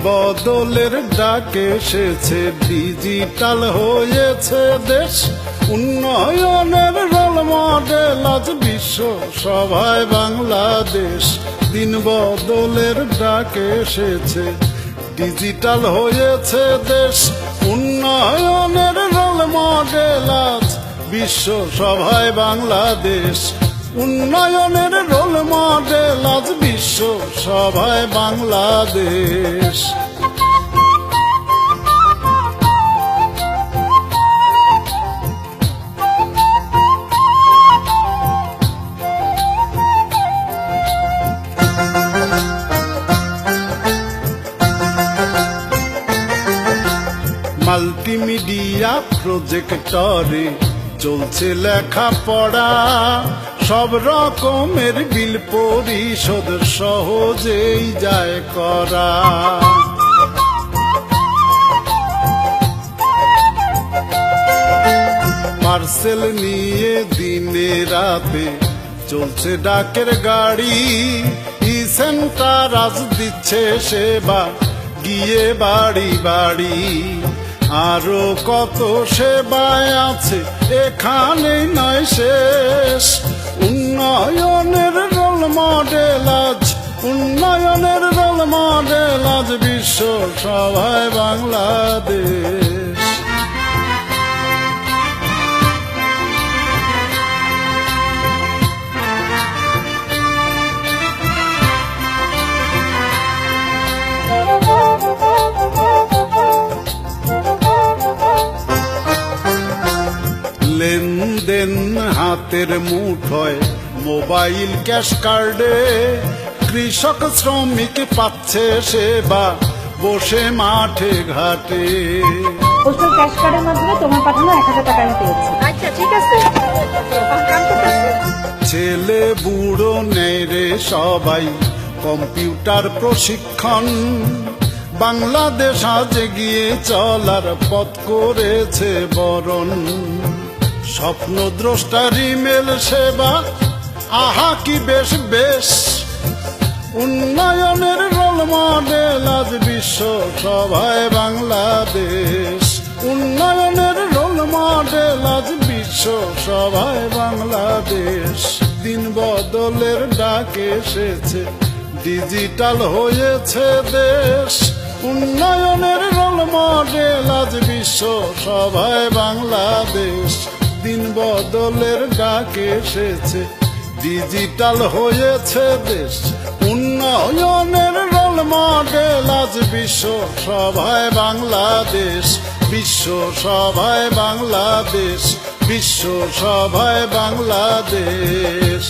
বদলের ডাকে এসেছে, ডিজিটাল হয়েছে দেশ, উন্নয়নের রোল মডেল আজ বিশ্ব সভায় বাংলাদেশ। দিন বদলের ডাকে এসেছে, ডিজিটাল হয়েছে দেশ, উন্নয়নের রোল মডেল আজ বিশ্ব সভায় বাংলাদেশ। উন্নয়নের রোল মডেল আজ বিশ্ব সভায় বাংলাদেশ। মাল্টিমিডিয়া প্রজেক্টরে চলছে লেখাপড়া, সব রকমের বিল পরিশোধ সহজেই যায় করা। পার্সেল নিয়ে দিনে রাতে চলছে ডাকের গাড়ি, ই সেন্টার আজ দিচ্ছে সেবা গিয়ে বাড়ি বাড়ি। আরো কত সেবায় আছে এখানে নয় শেষ, উন্নয়নের রোল মডেল আজ, উন্নয়নের রোল মডেল আজ বিশ্ব সভায় বাংলাদেশ। লেনদেন হাতের মুঠোয়, মোবাইল ক্যাশ কার্ডে, কৃষক শ্রমিক পাচ্ছে সেবা বসে মাঠে ঘাটে। পোস্টাল ক্যাশ কার্ডের মাধ্যমে তোমার পাঠানো 1000 টাকা আমি পেয়েছি। আচ্ছা ঠিক আছে। ছেলে বুড়ো নেই রে সবাই কম্পিউটার প্রশিক্ষণ, বাংলাদেশ আজ এগিয়ে চলার পথ করেছে বরণ। স্বপ্নদ্রষ্টার ইমেল সেবা আহা কি বেশ বেশ, উন্নয়নের রোল মডেল আজ বিশ্ব সভায় বাংলাদেশ। উন্নয়নের রোল মডেল আজ বিশ্ব সভায় বাংলাদেশ। দিন বদলের ডাকে এসেছে, ডিজিটাল হয়েছে দেশ, উন্নয়নের রোল মডেল আজ বিশ্ব সভায় বাংলাদেশ। দিন বদলের ডাকে এসেছে, ডিজিটাল হয়েছে দেশ, উন্নয়নের রোল মডেল আজ বিশ্ব সভায় বাংলাদেশ। বিশ্ব সভায় বাংলাদেশ, বিশ্ব সভায় বাংলাদেশ।